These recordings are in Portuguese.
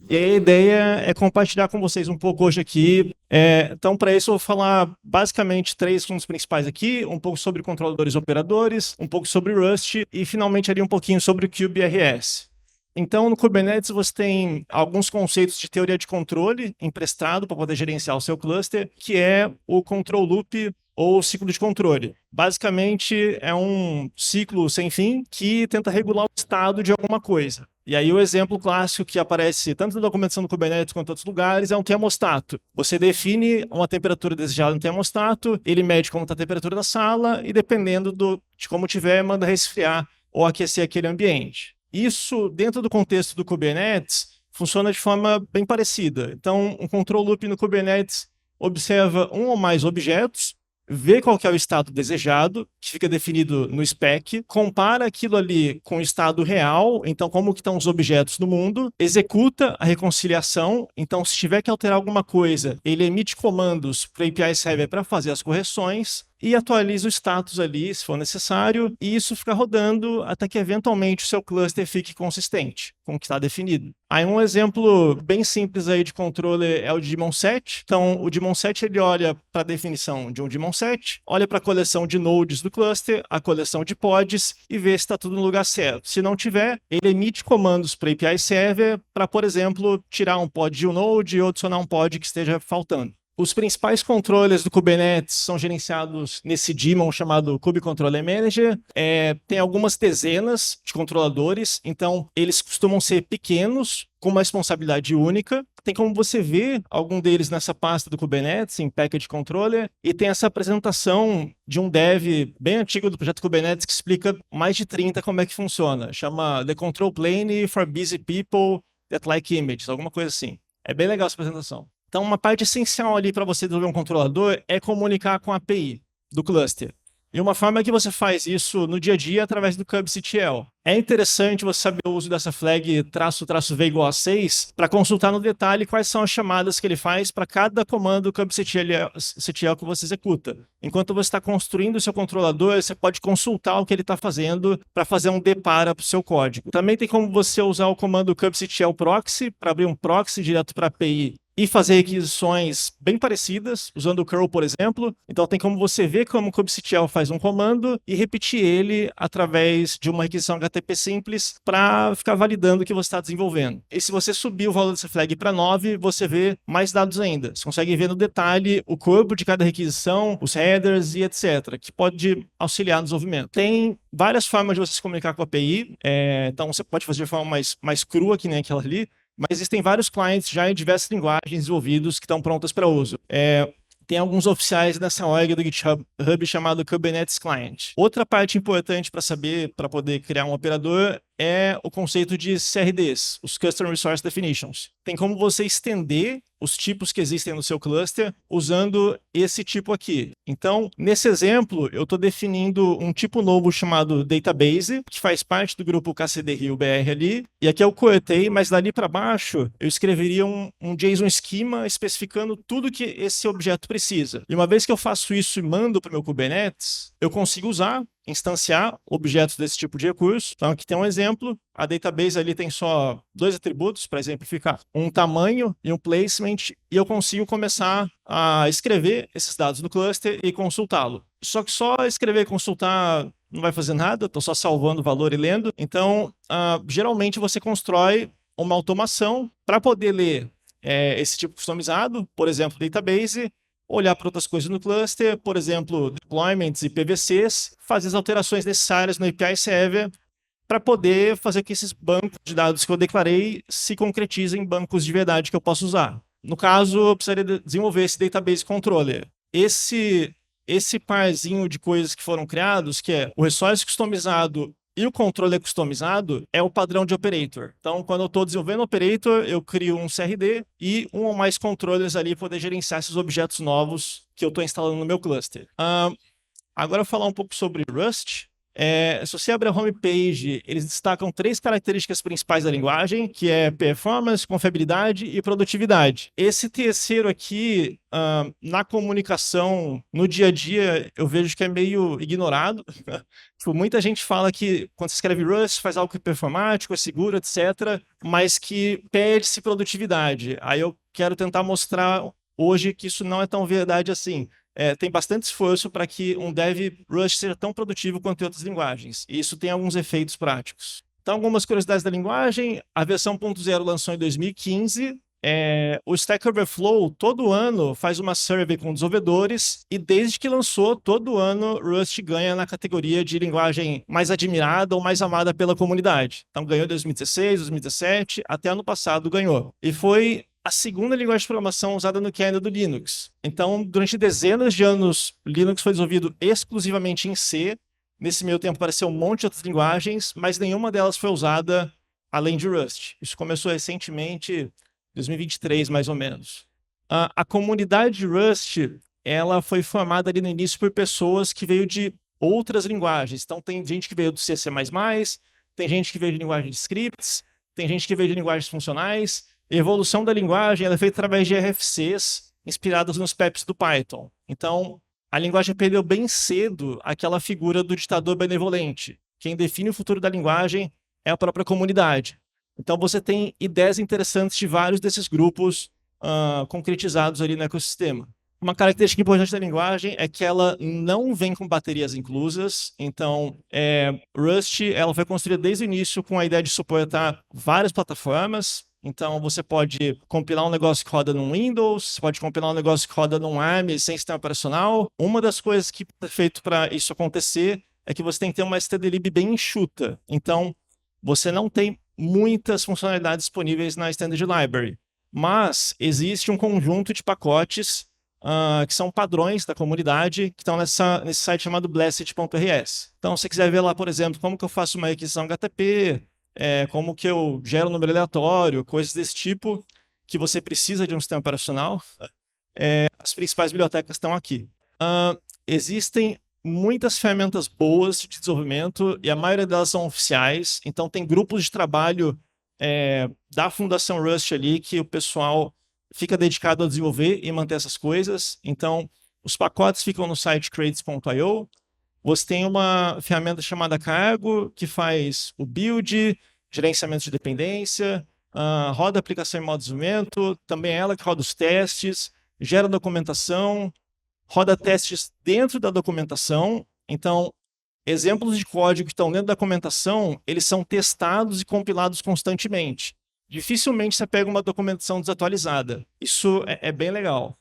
E a ideia é compartilhar com vocês um pouco hoje aqui. Então, para isso, eu vou falar basicamente três assuntos principais aqui: um pouco sobre controladores e operadores, um pouco sobre Rust e, finalmente, ali um pouquinho sobre o KubeRS. Então, no Kubernetes, você tem alguns conceitos de teoria de controle emprestado para poder gerenciar o seu cluster, que é o control loop ou ciclo de controle. Basicamente, é um ciclo sem fim que tenta regular o estado de alguma coisa. E aí o exemplo clássico que aparece tanto na documentação do Kubernetes quanto em outros lugares é um termostato. Você define uma temperatura desejada no termostato, ele mede como está a temperatura da sala e dependendo de como tiver, manda resfriar ou aquecer aquele ambiente. Isso, dentro do contexto do Kubernetes, funciona de forma bem parecida. Então, um control loop no Kubernetes observa um ou mais objetos, vê qual que é o estado desejado, que fica definido no spec, compara aquilo ali com o estado real, então como que estão os objetos no mundo, executa a reconciliação, então se tiver que alterar alguma coisa, ele emite comandos para o API Server para fazer as correções, e atualiza o status ali, se for necessário, e isso fica rodando até que eventualmente o seu cluster fique consistente com o que está definido. Aí um exemplo bem simples aí de controle é o daemon set. Então, o daemon set ele olha para a definição de um daemon set, olha para a coleção de nodes do cluster, a coleção de pods e vê se está tudo no lugar certo. Se não tiver, ele emite comandos para a API Server para, por exemplo, tirar um pod de um node ou adicionar um pod que esteja faltando. Os principais controles do Kubernetes são gerenciados nesse daemon chamado Kube Controller Manager. Tem algumas dezenas de controladores, então eles costumam ser pequenos, com uma responsabilidade única. Tem como você ver algum deles nessa pasta do Kubernetes, em Package Controller, e tem essa apresentação de um dev bem antigo do projeto Kubernetes que explica mais de 30 como é que funciona. Chama The Control Plane for Busy People That Like Images, alguma coisa assim. É bem legal essa apresentação. Então, uma parte essencial ali para você desenvolver um controlador é comunicar com a API do cluster. E uma forma é que você faz isso no dia a dia através do kubectl. É interessante você saber o uso dessa flag --v igual a 6 para consultar no detalhe quais são as chamadas que ele faz para cada comando kubectl que você executa. Enquanto você está construindo o seu controlador, você pode consultar o que ele está fazendo para fazer um depara para o seu código. Também tem como você usar o comando kubectl proxy para abrir um proxy direto para a API e fazer requisições bem parecidas, usando o curl, por exemplo. Então tem como você ver como o kubectl faz um comando e repetir ele através de uma requisição HTTP simples para ficar validando o que você está desenvolvendo. E se você subir o valor dessa flag para 9, você vê mais dados ainda. Você consegue ver no detalhe o corpo de cada requisição, os headers e etc., que pode auxiliar no desenvolvimento. Tem várias formas de você se comunicar com a API, então você pode fazer de forma mais crua, que nem aquela ali, mas existem vários clientes já em diversas linguagens desenvolvidos que estão prontas para uso. Tem alguns oficiais nessa org do GitHub chamado Kubernetes Client. Outra parte importante para saber, para poder criar um operador, é o conceito de CRDs, os Custom Resource Definitions. Tem como você estender os tipos que existem no seu cluster usando esse tipo aqui. Então, nesse exemplo, eu estou definindo um tipo novo chamado Database, que faz parte do grupo KCD-RIO-BR ali, e aqui eu cortei, mas dali para baixo eu escreveria um JSON schema especificando tudo que esse objeto precisa. E uma vez que eu faço isso e mando para o meu Kubernetes, eu consigo usar, instanciar objetos desse tipo de recurso. Então aqui tem um exemplo, a database ali tem só 2 atributos para exemplificar, um tamanho e um placement, e eu consigo começar a escrever esses dados no cluster e consultá-lo. Só que só escrever e consultar não vai fazer nada, estou só salvando o valor e lendo. Então, geralmente você constrói uma automação para poder ler esse tipo customizado, por exemplo, database, olhar para outras coisas no cluster, por exemplo, deployments e PVCs, fazer as alterações necessárias no API Server para poder fazer que esses bancos de dados que eu declarei se concretizem em bancos de verdade que eu posso usar. No caso, eu precisaria desenvolver esse Database Controller. Esse parzinho de coisas que foram criados, que é o resource customizado e o controller customizado, é o padrão de operator. Então, quando eu estou desenvolvendo o operator, eu crio um CRD e um ou mais controllers ali para poder gerenciar esses objetos novos que eu estou instalando no meu cluster. Agora, eu vou falar um pouco sobre Rust. Se você abrir a homepage, eles destacam 3 características principais da linguagem, que é performance, confiabilidade e produtividade. Esse terceiro aqui, na comunicação, no dia a dia, eu vejo que é meio ignorado. Tipo, muita gente fala que quando você escreve Rust, faz algo que é performático, é seguro, etc., mas que perde-se produtividade. Aí eu quero tentar mostrar hoje que isso não é tão verdade assim. Tem bastante esforço para que um dev Rust seja tão produtivo quanto outras linguagens. E isso tem alguns efeitos práticos. Então, algumas curiosidades da linguagem. A versão 1.0 lançou em 2015. O Stack Overflow, todo ano, faz uma survey com desenvolvedores e desde que lançou, todo ano, Rust ganha na categoria de linguagem mais admirada ou mais amada pela comunidade. Então, ganhou em 2016, 2017, até ano passado ganhou. E foi a segunda linguagem de programação usada no kernel do Linux. Então, durante dezenas de anos, Linux foi desenvolvido exclusivamente em C. Nesse meio tempo apareceu um monte de outras linguagens, mas nenhuma delas foi usada além de Rust. Isso começou recentemente, 2023, mais ou menos. A comunidade de Rust, ela foi formada ali no início por pessoas que veio de outras linguagens. Então, tem gente que veio do C++, tem gente que veio de linguagem de scripts, tem gente que veio de linguagens funcionais. A evolução da linguagem ela é feita através de RFCs inspirados nos PEPs do Python. Então, a linguagem perdeu bem cedo aquela figura do ditador benevolente. Quem define o futuro da linguagem é a própria comunidade. Então, você tem ideias interessantes de vários desses grupos concretizados ali no ecossistema. Uma característica importante da linguagem é que ela não vem com baterias inclusas. Então, Rust ela foi construída desde o início com a ideia de suportar várias plataformas. Então, você pode compilar um negócio que roda no Windows, você pode compilar um negócio que roda num ARM sem sistema operacional. Uma das coisas que é feito para isso acontecer é que você tem que ter uma stdlib bem enxuta. Então, você não tem muitas funcionalidades disponíveis na Standard Library. Mas existe um conjunto de pacotes que são padrões da comunidade, que estão nesse site chamado blessed.rs. Então, se você quiser ver lá, por exemplo, como que eu faço uma requisição HTTP, como que eu gero um número aleatório, coisas desse tipo, que você precisa de um sistema operacional, as principais bibliotecas estão aqui. Existem muitas ferramentas boas de desenvolvimento e a maioria delas são oficiais, então tem grupos de trabalho da Fundação Rust ali que o pessoal fica dedicado a desenvolver e manter essas coisas. Então, os pacotes ficam no site crates.io. Você tem uma ferramenta chamada Cargo, que faz o build, gerenciamento de dependência, roda a aplicação em modo de desenvolvimento, também é ela que roda os testes, gera documentação, roda testes dentro da documentação. Então, exemplos de código que estão dentro da documentação, eles são testados e compilados constantemente. Dificilmente você pega uma documentação desatualizada. Isso é bem legal.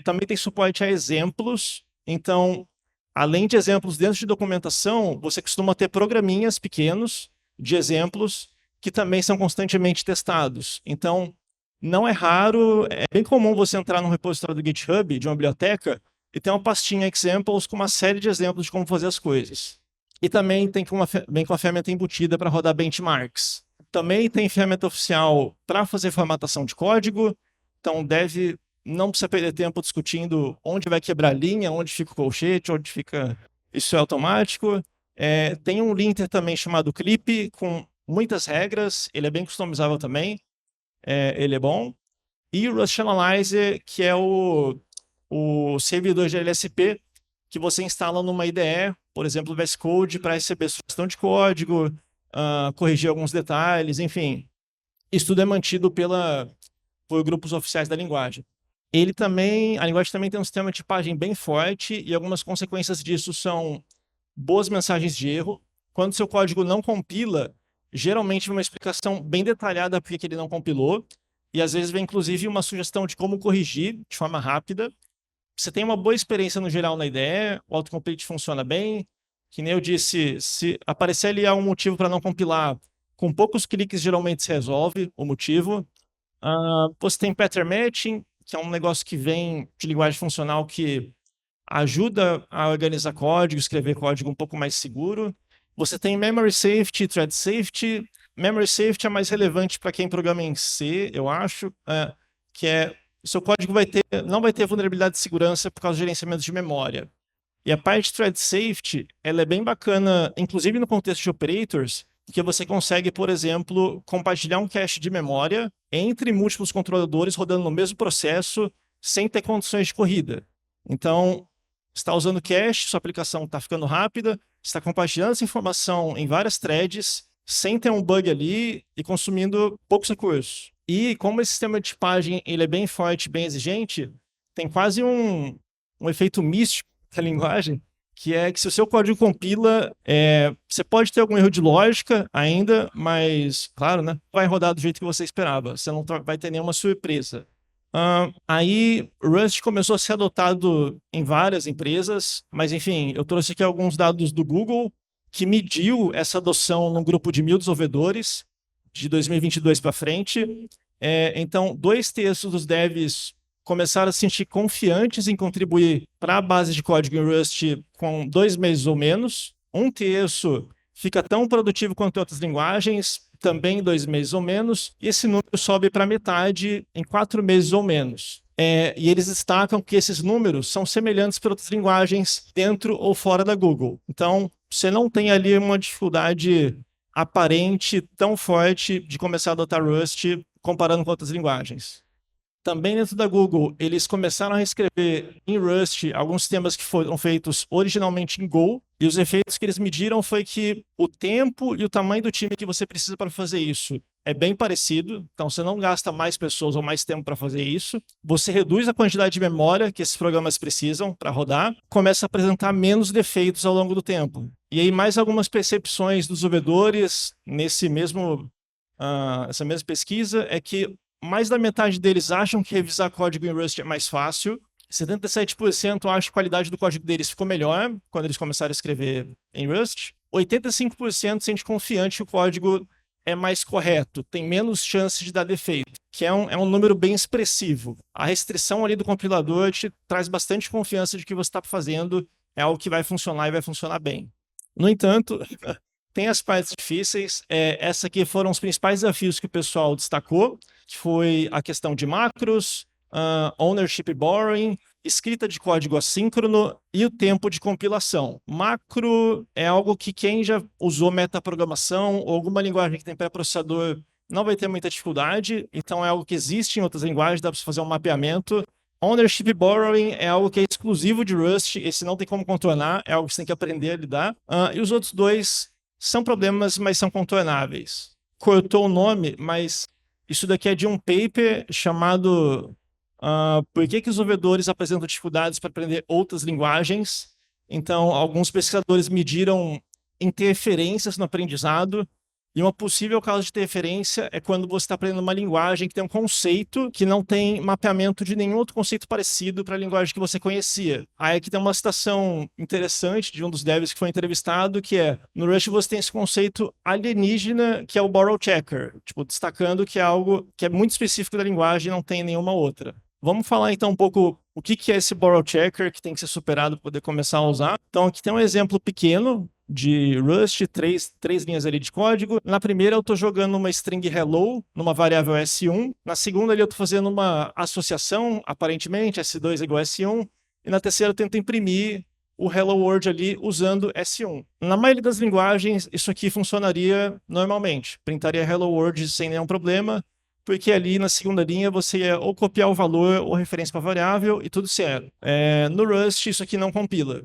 Também tem suporte a exemplos. Então, além de exemplos dentro de documentação, você costuma ter programinhas pequenos de exemplos que também são constantemente testados. Então, não é raro, é bem comum você entrar num repositório do GitHub, de uma biblioteca, e ter uma pastinha examples com uma série de exemplos de como fazer as coisas. E também vem com a ferramenta embutida para rodar benchmarks. Também tem ferramenta oficial para fazer formatação de código. Então, não precisa perder tempo discutindo onde vai quebrar a linha, onde fica o colchete, onde fica... Isso é automático. Tem um linter também chamado Clip, com muitas regras. Ele é bem customizável também. Ele é bom. E o Rust Analyzer, que é o servidor de LSP que você instala numa IDE, por exemplo, VS Code, para receber sugestão de código, corrigir alguns detalhes, enfim. Isso tudo é mantido por grupos oficiais da linguagem. A linguagem também tem um sistema de tipagem bem forte e algumas consequências disso são boas mensagens de erro. Quando seu código não compila, geralmente vem uma explicação bem detalhada por que ele não compilou e às vezes vem inclusive uma sugestão de como corrigir de forma rápida. Você tem uma boa experiência no geral na IDE, o autocomplete funciona bem. Que nem eu disse, se aparecer ali algum motivo para não compilar, com poucos cliques geralmente se resolve o motivo. Você tem pattern matching, que é um negócio que vem de linguagem funcional que ajuda a organizar código, escrever código um pouco mais seguro. Você tem memory safety, thread safety. Memory safety é mais relevante para quem programa em C, eu acho, que o seu código não vai ter vulnerabilidade de segurança por causa do gerenciamento de memória. E a parte de thread safety, ela é bem bacana, inclusive no contexto de operators, porque você consegue, por exemplo, compartilhar um cache de memória entre múltiplos controladores rodando no mesmo processo, sem ter condições de corrida. Então, você está usando cache, sua aplicação está ficando rápida, você está compartilhando essa informação em várias threads, sem ter um bug ali e consumindo poucos recursos. E como esse sistema de tipagem ele é bem forte, bem exigente, tem quase um efeito místico da linguagem, que é que se o seu código compila, você pode ter algum erro de lógica ainda, mas, claro, né, vai rodar do jeito que você esperava. Você não vai ter nenhuma surpresa. Aí, Rust começou a ser adotado em várias empresas, mas, enfim, eu trouxe aqui alguns dados do Google, que mediu essa adoção num grupo de 1.000 desenvolvedores, de 2022 para frente. Então, 2/3 dos devs começaram a se sentir confiantes em contribuir para a base de código em Rust com 2 meses ou menos. 1/3 fica tão produtivo quanto outras linguagens, também em 2 meses ou menos. E esse número sobe para metade em 4 meses ou menos. E eles destacam que esses números são semelhantes para outras linguagens dentro ou fora da Google. Então, você não tem ali uma dificuldade aparente tão forte de começar a adotar Rust comparando com outras linguagens. Também dentro da Google, eles começaram a reescrever em Rust alguns temas que foram feitos originalmente em Go, e os efeitos que eles mediram foi que o tempo e o tamanho do time que você precisa para fazer isso é bem parecido, então você não gasta mais pessoas ou mais tempo para fazer isso, você reduz a quantidade de memória que esses programas precisam para rodar, começa a apresentar menos defeitos ao longo do tempo. E aí mais algumas percepções dos desenvolvedores essa mesma pesquisa é que mais da metade deles acham que revisar código em Rust é mais fácil. 77% acham que a qualidade do código deles ficou melhor quando eles começaram a escrever em Rust. 85% sente confiante que o código é mais correto, tem menos chance de dar defeito, que é um número bem expressivo. A restrição ali do compilador te traz bastante confiança de que você está fazendo é algo que vai funcionar e vai funcionar bem. No entanto, tem as partes difíceis. Essa aqui foram os principais desafios que o pessoal destacou, que foi a questão de macros, ownership borrowing, escrita de código assíncrono e o tempo de compilação. Macro é algo que quem já usou metaprogramação ou alguma linguagem que tem pré-processador não vai ter muita dificuldade, então é algo que existe em outras linguagens, dá para fazer um mapeamento. Ownership borrowing é algo que é exclusivo de Rust, esse não tem como contornar, é algo que você tem que aprender a lidar. E os outros dois são problemas, mas são contornáveis. Cortou o nome, mas isso daqui é de um paper chamado Por que os desenvolvedores apresentam dificuldades para aprender outras linguagens? Então, alguns pesquisadores mediram interferências no aprendizado, e uma possível causa de interferência é quando você está aprendendo uma linguagem que tem um conceito que não tem mapeamento de nenhum outro conceito parecido para a linguagem que você conhecia. Aí aqui tem uma citação interessante de um dos devs que foi entrevistado, que é: no Rust você tem esse conceito alienígena que é o borrow checker, tipo, destacando que é algo que é muito específico da linguagem e não tem nenhuma outra. Vamos falar então um pouco o que é esse borrow checker que tem que ser superado para poder começar a usar. Então aqui tem um exemplo pequeno de Rust, três linhas ali de código. Na primeira eu estou jogando uma string hello numa variável S1. Na segunda ali eu estou fazendo uma associação, aparentemente, S2 igual a S1. E na terceira eu tento imprimir o hello world ali usando S1. Na maioria das linguagens, isso aqui funcionaria normalmente. Printaria hello world sem nenhum problema, porque ali na segunda linha você ia ou copiar o valor ou referência para a variável e tudo certo. No Rust isso aqui não compila.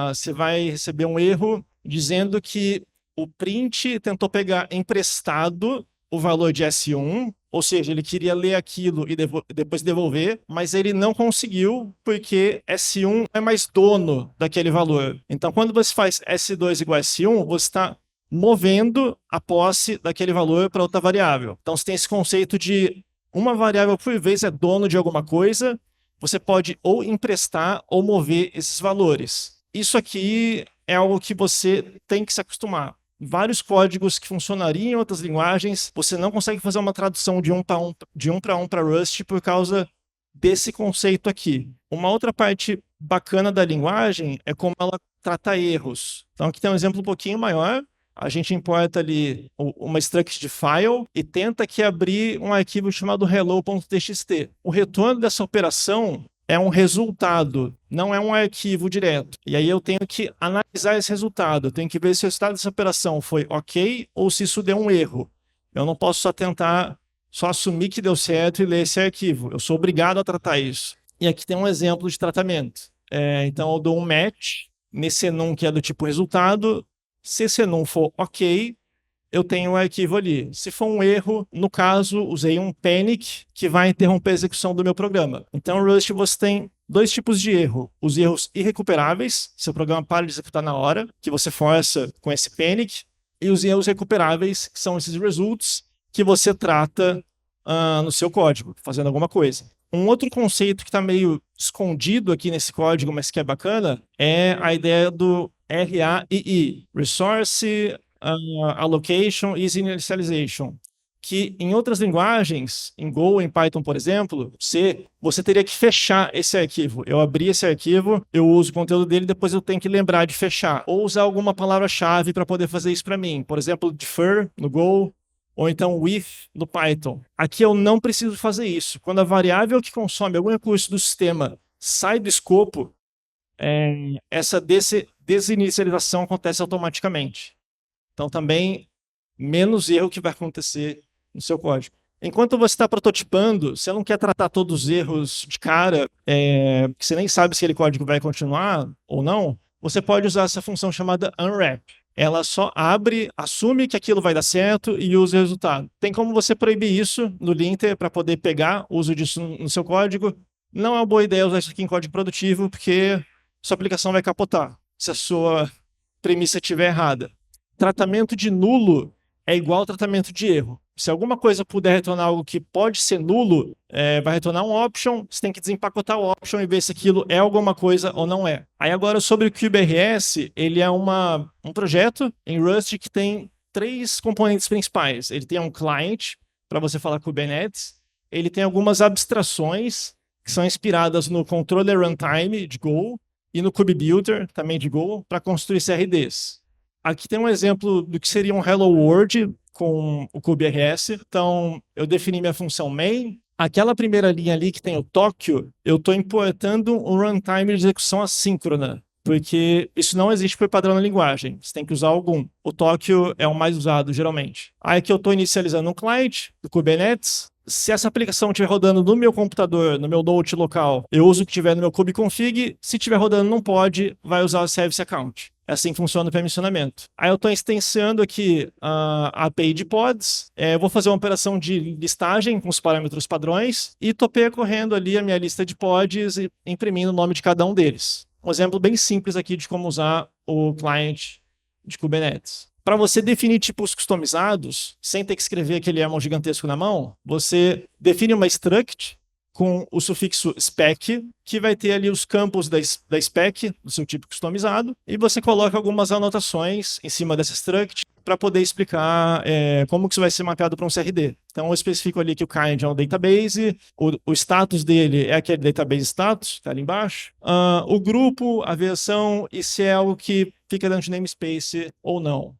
Você vai receber um erro dizendo que o print tentou pegar emprestado o valor de S1, ou seja, ele queria ler aquilo e depois devolver, mas ele não conseguiu porque S1 é mais dono daquele valor. Então, quando você faz S2 igual a S1, você está movendo a posse daquele valor para outra variável. Então, você tem esse conceito de uma variável por vez é dono de alguma coisa, você pode ou emprestar ou mover esses valores. Isso aqui é algo que você tem que se acostumar. Vários códigos que funcionariam em outras linguagens, você não consegue fazer uma tradução de um para um para Rust por causa desse conceito aqui. Uma outra parte bacana da linguagem é como ela trata erros. Então aqui tem um exemplo um pouquinho maior. A gente importa ali uma struct de file e tenta aqui abrir um arquivo chamado hello.txt. O retorno dessa operação é um resultado, não é um arquivo direto. E aí eu tenho que analisar esse resultado, eu tenho que ver se o resultado dessa operação foi ok ou se isso deu um erro. Eu não posso só assumir que deu certo e ler esse arquivo. Eu sou obrigado a tratar isso. E aqui tem um exemplo de tratamento. Então eu dou um match nesse enum que é do tipo resultado. Se esse enum for ok, eu tenho um arquivo ali. Se for um erro, no caso, usei um panic que vai interromper a execução do meu programa. Então, no Rust você tem dois tipos de erro. Os erros irrecuperáveis, seu programa para de executar na hora, que você força com esse panic, e os erros recuperáveis, que são esses results, que você trata no seu código, fazendo alguma coisa. Um outro conceito que está meio escondido aqui nesse código, mas que é bacana, é a ideia do RAII, Resource Allocation e Initialization, que em outras linguagens, em Go, em Python, por exemplo, você teria que fechar esse arquivo. Eu abri esse arquivo, eu uso o conteúdo dele, depois eu tenho que lembrar de fechar. Ou usar alguma palavra-chave para poder fazer isso para mim. Por exemplo, defer no Go, ou então with no Python. Aqui eu não preciso fazer isso. Quando a variável que consome algum recurso do sistema sai do escopo, essa desinicialização acontece automaticamente. Então, também, menos erro que vai acontecer no seu código. Enquanto você está prototipando, você não quer tratar todos os erros de cara, que você nem sabe se aquele código vai continuar ou não, você pode usar essa função chamada unwrap. Ela só abre, assume que aquilo vai dar certo e usa o resultado. Tem como você proibir isso no linter para poder pegar o uso disso no seu código. Não é uma boa ideia usar isso aqui em código produtivo, porque sua aplicação vai capotar se a sua premissa estiver errada. Tratamento de nulo é igual ao tratamento de erro. Se alguma coisa puder retornar algo que pode ser nulo, vai retornar um option, você tem que desempacotar o option e ver se aquilo é alguma coisa ou não é. Aí agora sobre o KubeRS, ele é um projeto em Rust que tem 3 componentes principais. Ele tem um client para você falar Kubernetes, ele tem algumas abstrações que são inspiradas no controller runtime de Go e no KubeBuilder, também de Go, para construir CRDs. Aqui tem um exemplo do que seria um Hello World com o KubeRS. Então, eu defini minha função main. Aquela primeira linha ali que tem o Tokyo, eu estou importando um runtime de execução assíncrona, porque isso não existe por padrão na linguagem. Você tem que usar algum. O Tokyo é o mais usado, geralmente. Aí aqui eu estou inicializando um client do Kubernetes. Se essa aplicação estiver rodando no meu computador, no meu Node local, eu uso o que tiver no meu kubeconfig. Se estiver rodando não pode, vai usar o service account. É assim que funciona o permissionamento. Aí eu estou instanciando aqui a API de pods. Eu vou fazer uma operação de listagem com os parâmetros padrões e estou percorrendo ali a minha lista de pods e imprimindo o nome de cada um deles. Um exemplo bem simples aqui de como usar o client de Kubernetes. Para você definir tipos customizados, sem ter que escrever aquele YAML gigantesco na mão, você define uma struct com o sufixo spec, que vai ter ali os campos da spec, do seu tipo customizado, e você coloca algumas anotações em cima dessa struct para poder explicar como que isso vai ser mapeado para um CRD. Então, eu especifico ali que o kind é um database, o status dele é aquele database status, está ali embaixo, o grupo, a versão, e se é algo que fica dentro de namespace ou não.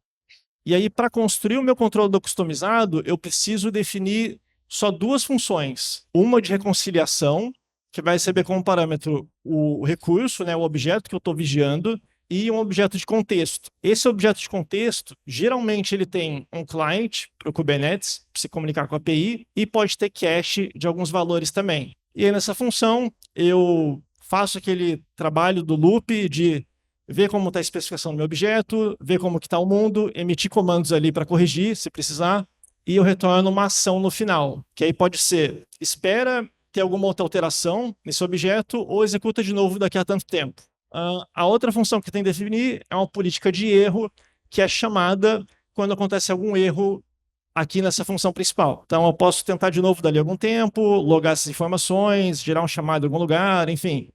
E aí, para construir o meu controlador customizado, eu preciso definir só 2 funções. Uma de reconciliação, que vai receber como parâmetro o recurso, né, o objeto que eu estou vigiando, e um objeto de contexto. Esse objeto de contexto, geralmente ele tem um client para o Kubernetes, para se comunicar com a API, e pode ter cache de alguns valores também. E aí nessa função, eu faço aquele trabalho do loop de ver como está a especificação do meu objeto, ver como está o mundo, emitir comandos ali para corrigir, se precisar, e eu retorno uma ação no final, que aí pode ser, espera ter alguma outra alteração nesse objeto ou executa de novo daqui a tanto tempo. A outra função que tem que definir é uma política de erro, que é chamada quando acontece algum erro aqui nessa função principal. Então, eu posso tentar de novo dali algum tempo, logar essas informações, gerar um chamado em algum lugar, enfim.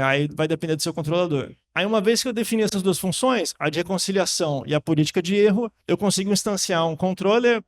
Aí vai depender do seu controlador. Aí, uma vez que eu defini essas 2 funções, a de reconciliação e a política de erro, eu consigo instanciar um controller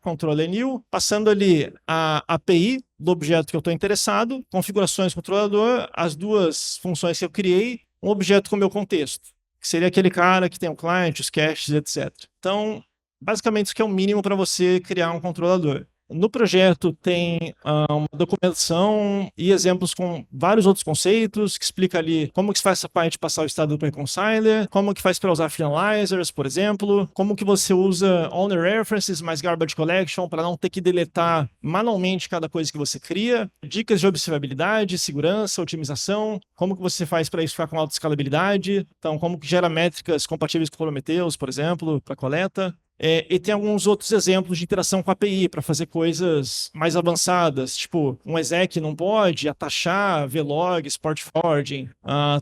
new, passando ali a API do objeto que eu estou interessado, configurações do controlador, as 2 funções que eu criei, um objeto com o meu contexto, que seria aquele cara que tem o client, os caches, etc. Então, basicamente, isso que é o mínimo para você criar um controlador. No projeto tem uma documentação e exemplos com vários outros conceitos, que explica ali como que se faz essa parte de passar o estado para o reconciler, como que faz para usar finalizers, por exemplo, como que você usa owner references mais garbage collection para não ter que deletar manualmente cada coisa que você cria, dicas de observabilidade, segurança, otimização, como que você faz para isso ficar com alta escalabilidade, então como que gera métricas compatíveis com Prometheus, por exemplo, para coleta. E tem alguns outros exemplos de interação com a API para fazer coisas mais avançadas, tipo um exec não pode, atachar, vlogs, port forwarding.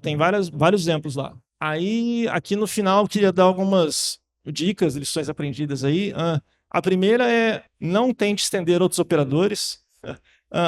Tem vários exemplos lá. Aí, aqui no final, eu queria dar algumas dicas, lições aprendidas aí. A primeira é não tente estender outros operadores.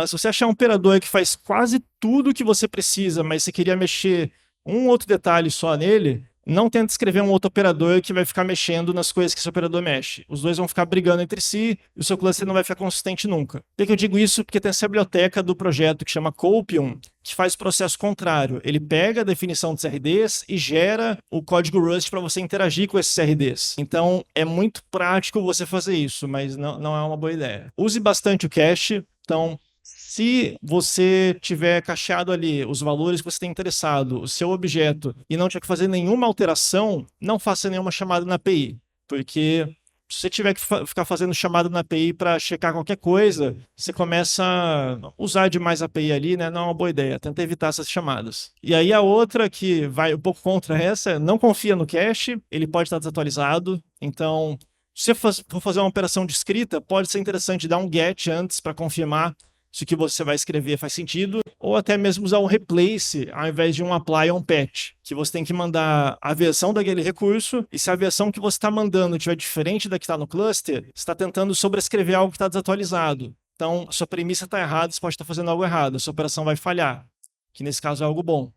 Se você achar um operador que faz quase tudo o que você precisa, mas você queria mexer um outro detalhe só nele, não tenta escrever um outro operador que vai ficar mexendo nas coisas que esse operador mexe. Os dois vão ficar brigando entre si e o seu cluster não vai ficar consistente nunca. Por que eu digo isso? Porque tem essa biblioteca do projeto que chama Copium, que faz o processo contrário. Ele pega a definição dos CRDs e gera o código Rust para você interagir com esses CRDs. Então, é muito prático você fazer isso, mas não é uma boa ideia. Use bastante o cache. Então, se você tiver cacheado ali os valores que você tem interessado, o seu objeto, e não tiver que fazer nenhuma alteração, não faça nenhuma chamada na API. Porque se você tiver que ficar fazendo chamada na API para checar qualquer coisa, você começa a usar demais a API ali, né? Não é uma boa ideia. Tenta evitar essas chamadas. E aí a outra que vai um pouco contra essa, não confia no cache, ele pode estar desatualizado. Então, se você for fazer uma operação de escrita, pode ser interessante dar um get antes para confirmar se o que você vai escrever faz sentido, ou até mesmo usar um replace ao invés de um apply ou um patch, que você tem que mandar a versão daquele recurso, e se a versão que você está mandando estiver diferente da que está no cluster, você está tentando sobrescrever algo que está desatualizado. Então, a sua premissa está errada, você pode estar fazendo algo errado, a sua operação vai falhar, que nesse caso é algo bom.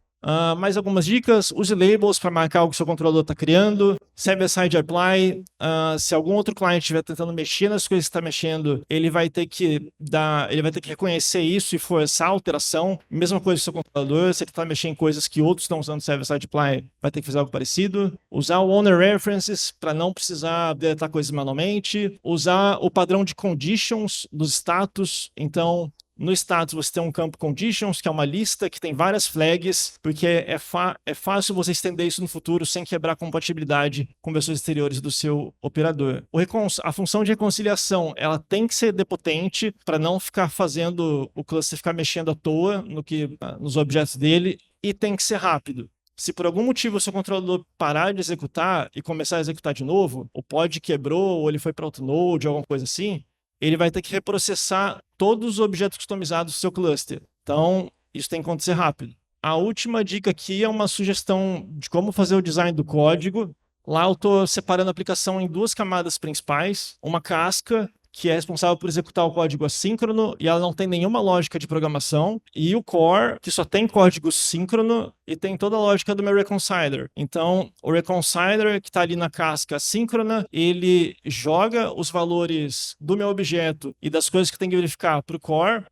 Mais algumas dicas: use labels para marcar o que o seu controlador está criando, server-side apply. Se algum outro cliente estiver tentando mexer nas coisas que está mexendo, ele vai ter que reconhecer isso e forçar a alteração. Mesma coisa com o seu controlador, se ele está mexendo em coisas que outros estão usando server-side apply, vai ter que fazer algo parecido. Usar o owner references para não precisar deletar coisas manualmente. Usar o padrão de conditions dos status. Então, no status você tem um campo conditions, que é uma lista que tem várias flags, porque é fácil você estender isso no futuro sem quebrar a compatibilidade com versões exteriores do seu operador. A função de reconciliação, ela tem que ser idempotente para não ficar fazendo o cluster ficar mexendo à toa nos objetos dele, e tem que ser rápido. Se por algum motivo o seu controlador parar de executar e começar a executar de novo, o pod quebrou ou ele foi para outro node, alguma coisa assim, ele vai ter que reprocessar todos os objetos customizados do seu cluster. Então, isso tem que acontecer rápido. A última dica aqui é uma sugestão de como fazer o design do código. Lá eu estou separando a aplicação em duas camadas principais. Uma casca, que é responsável por executar o código assíncrono, e ela não tem nenhuma lógica de programação, e o core, que só tem código síncrono e tem toda a lógica do meu reconciler. Então, o reconciler, que está ali na casca assíncrona, ele joga os valores do meu objeto e das coisas que tem que verificar para o core.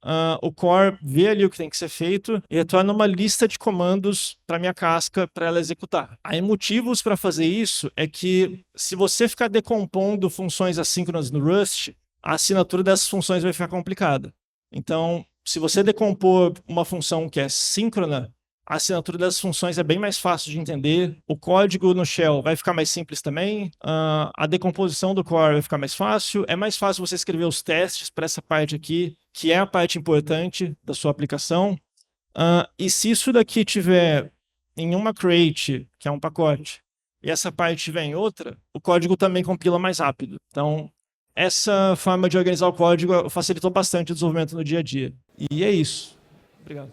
O core vê ali o que tem que ser feito e retorna uma lista de comandos para minha casca para ela executar. Aí, motivos para fazer isso é que, se você ficar decompondo funções assíncronas no Rust, a assinatura dessas funções vai ficar complicada. Então, se você decompor uma função que é síncrona, a assinatura dessas funções é bem mais fácil de entender. O código no shell vai ficar mais simples também. A decomposição do core vai ficar mais fácil. É mais fácil você escrever os testes para essa parte aqui, que é a parte importante da sua aplicação. E se isso daqui tiver em uma crate, que é um pacote, e essa parte estiver em outra, o código também compila mais rápido. Então, essa forma de organizar o código facilitou bastante o desenvolvimento no dia a dia. E é isso. Obrigado.